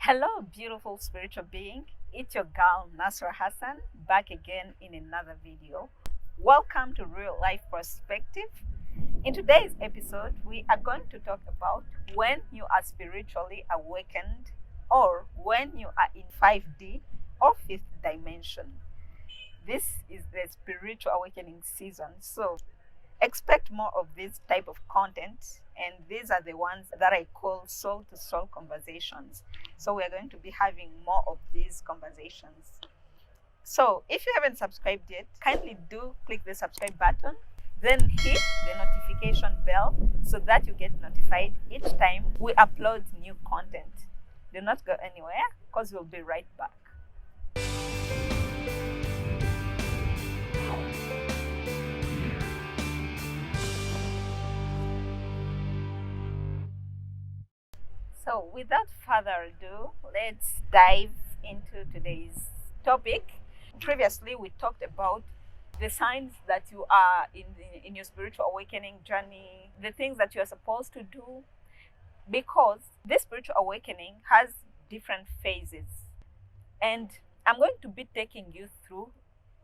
Hello, beautiful spiritual being. It's your girl, Nasra Hassan, back again in another video. Welcome to Real Life Perspective. In today's episode, we are going to talk about when you are spiritually awakened or when you are in 5D or fifth dimension. This is the spiritual awakening season. So expect more of this type of content, and these are the ones that I call soul to soul conversations. So we're going to be having more of these conversations. So if you haven't subscribed yet, kindly do click the subscribe button, then hit the notification bell so that you get notified each time we upload new content. Do not go anywhere because we'll be right back. So, without further ado, let's dive into today's topic. Previously, we talked about the signs that you are in your spiritual awakening journey, the things that you are supposed to do, because this spiritual awakening has different phases. And I'm going to be taking you through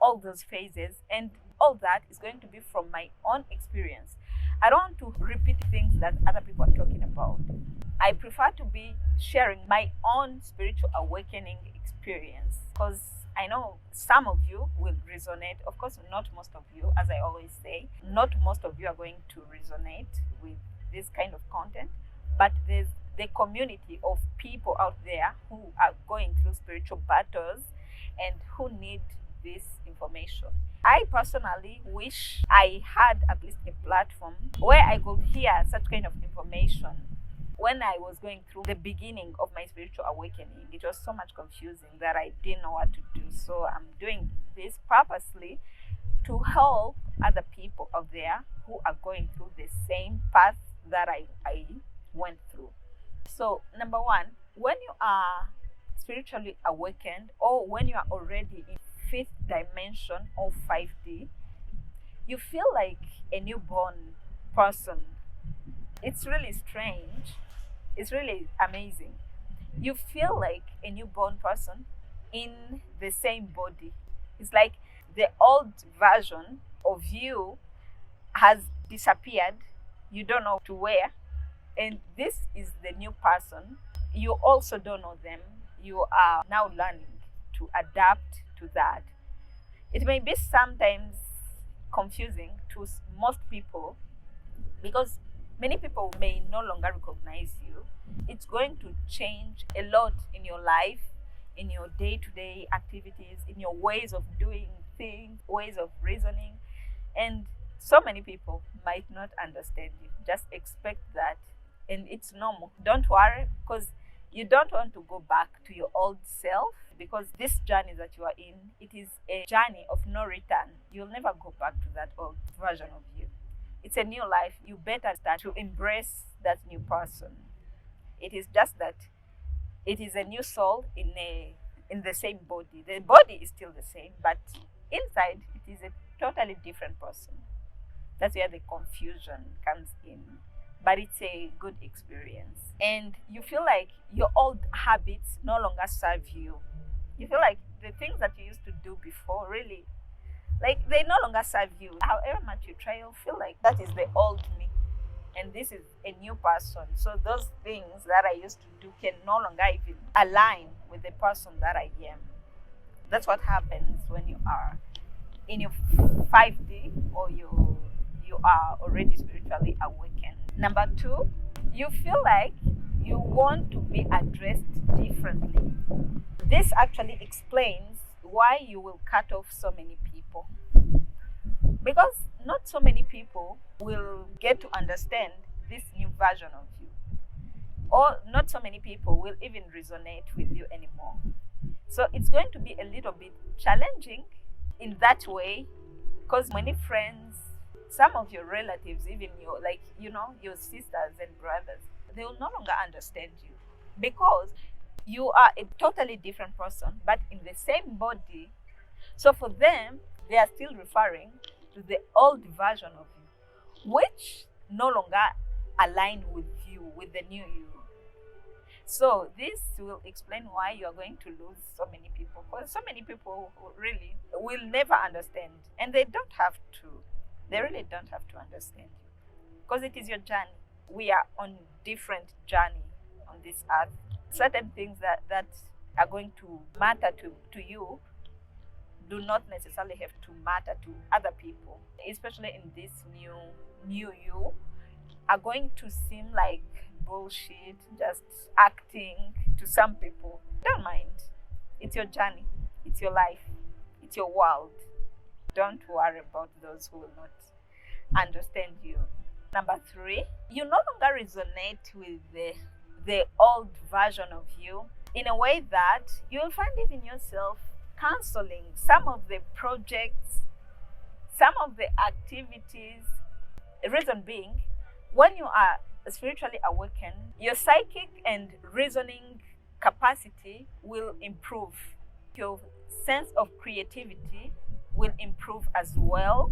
all those phases, and all that is going to be from my own experience. I don't want to repeat things that other people are talking about. I prefer to be sharing my own spiritual awakening experience because I know some of you will resonate. Of course, not most of you, as I always say, not most of you are going to resonate with this kind of content, but there's the community of people out there who are going through spiritual battles and who need this information. I personally wish I had at least a platform where I could hear such kind of information. When I was going through the beginning of my spiritual awakening, it was so much confusing that I didn't know what to do. So I'm doing this purposely to help other people out there who are going through the same path that I went through. So, number one, when you are spiritually awakened or when you are already in fifth dimension or 5D, you feel like a newborn person. It's really strange. It's really amazing. You feel like a newborn person in the same body. It's like the old version of you has disappeared. You don't know to where. And this is the new person. You also don't know them. You are now learning to adapt to that. It may be sometimes confusing to most people because many people may no longer recognize you. It's going to change a lot in your life, in your day-to-day activities, in your ways of doing things, ways of reasoning. And so many people might not understand you. Just expect that. And it's normal. Don't worry, because you don't want to go back to your old self, because this journey that you are in, it is a journey of no return. You'll never go back to that old version of you. It's a new life. You better start to embrace that new person. It is just that it is a new soul in the same body. The body is still the same, but inside it is a totally different person. That's where the confusion comes in. But it's a good experience. And you feel like your old habits no longer serve you. You feel like the things that you used to do before really, like, they no longer serve you. However much you try, you'll feel like that is the old me. And this is a new person. So those things that I used to do can no longer even align with the person that I am. That's what happens when you are in your 5D or you are already spiritually awakened. Number two, you feel like you want to be addressed differently. This actually explains why you will cut off so many people. Because not so many people will get to understand this new version of you. Or not so many people will even resonate with you anymore. So it's going to be a little bit challenging in that way, because many friends, some of your relatives, even your sisters and brothers, they will no longer understand you because you are a totally different person, but in the same body. So for them, they are still referring to the old version of you, which no longer align with you, with the new you. So this will explain why you are going to lose so many people. Because so many people who really will never understand, and they don't have to. They really don't have to understand you, because it is your journey. We are on different journey on this earth. Certain things that are going to matter to you do not necessarily have to matter to other people, especially in this new you are going to seem like bullshit, just acting to some people. Don't mind. It's your journey, it's your life, it's your world. Don't worry about those who will not understand you. Number 3, you no longer resonate with the old version of you, in a way that you'll find even yourself canceling some of the projects, some of the activities. Reason being, when you are spiritually awakened, your psychic and reasoning capacity will improve. Your sense of creativity will improve as well.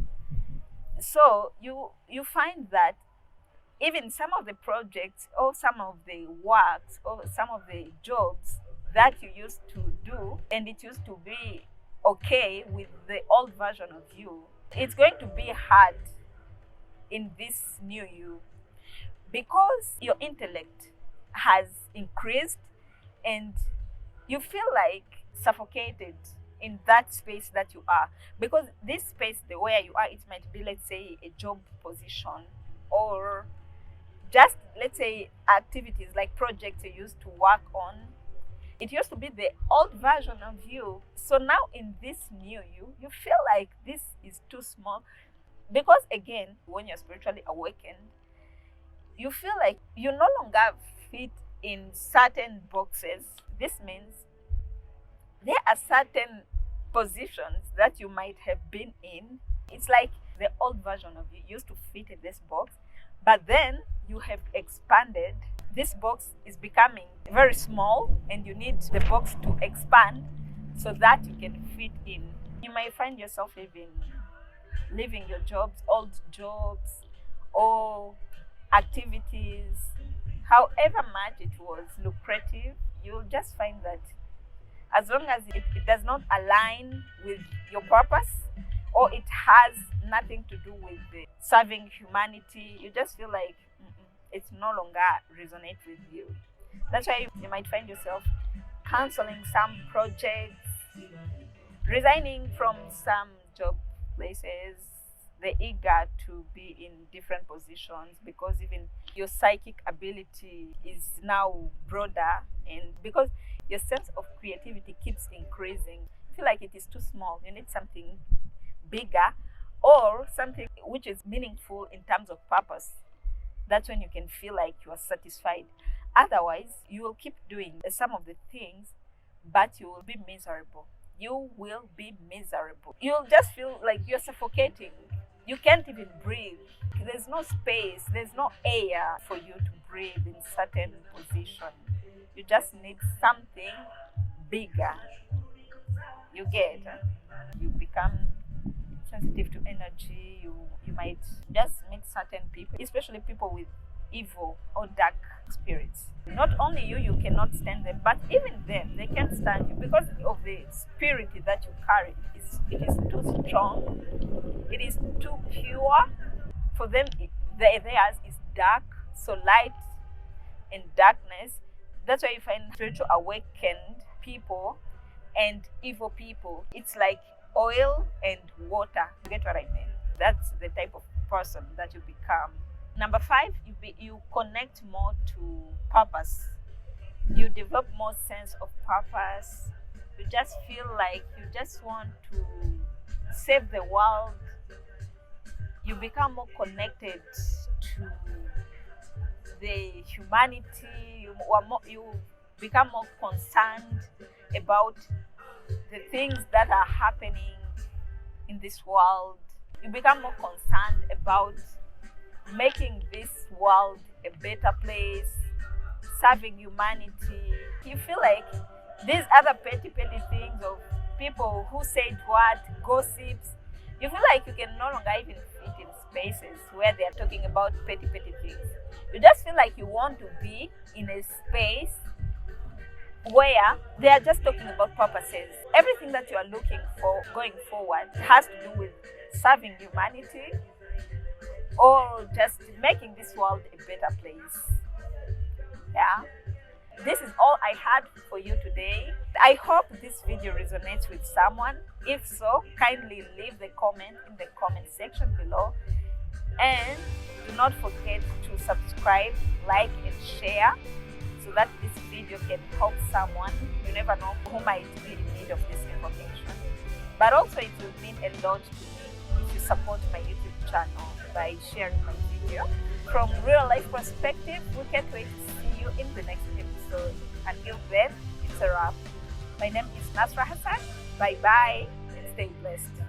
So you find that even some of the projects or some of the works or some of the jobs that you used to do and it used to be okay with the old version of you, it's going to be hard in this new you, because your intellect has increased and you feel like suffocated in that space that you are. Because this space, the way you are, it might be, let's say, a job position, or just, let's say, activities like projects you used to work on. It used to be the old version of you. So now in this new you feel like this is too small. Because again, when you're spiritually awakened, you feel like you no longer fit in certain boxes. This means there are certain positions that you might have been in. It's like the old version of you used to fit in this box, but then you have expanded. This box is becoming very small and you need the box to expand so that you can fit in. You might find yourself leaving your jobs, old jobs, or activities, however much it was lucrative. You'll just find that as long as it does not align with your purpose, or it has nothing to do with serving humanity, you just feel like it's no longer resonate with you. That's why you might find yourself canceling some projects, resigning from some job places. They're eager to be in different positions because even your psychic ability is now broader, and because your sense of creativity keeps increasing, you feel like it is too small. You need something bigger or something which is meaningful in terms of purpose. That's when you can feel like you are satisfied. Otherwise, you will keep doing some of the things, but you will be miserable. You will be miserable. You'll just feel like you're suffocating. You can't even breathe. There's no space, there's no air for you to breathe in certain position. You just need something bigger. You get, you become sensitive to energy. You might just meet certain people, especially people with evil or dark spirits. Not only you cannot stand them, but even them, they can't stand you because of the spirit that you carry. It is too strong, it is too pure. For them, theirs is dark, so light and darkness. That's why you find spiritual awakened people and evil people. It's like oil and water. You get what I mean? That's the type of person that you become. Number 5, you connect more to purpose. You develop more sense of purpose. You just feel like you just want to save the world. You become more connected to the humanity. You become more concerned about the things that are happening in this world. You become more concerned about making this world a better place, serving humanity. You feel like these other petty things of people who said what, gossips, you feel like you can no longer even fit in spaces where they are talking about petty things. You just feel like you want to be in a space where they are just talking about purposes. Everything that you are looking for going forward has to do with serving humanity or just making this world a better place. Yeah. This is all I had for you today. I hope this video resonates with someone. If so, kindly leave the comment in the comment section below. And do not forget to subscribe, like, and share so that this video can help someone. You never know who might be in need of this information. But also it will mean a lot to me if you support my YouTube channel by sharing my video. From real life perspective, we can't wait to see you in the next episode. Until then, it's a wrap. My name is Nasra Hassan. Bye bye and stay blessed.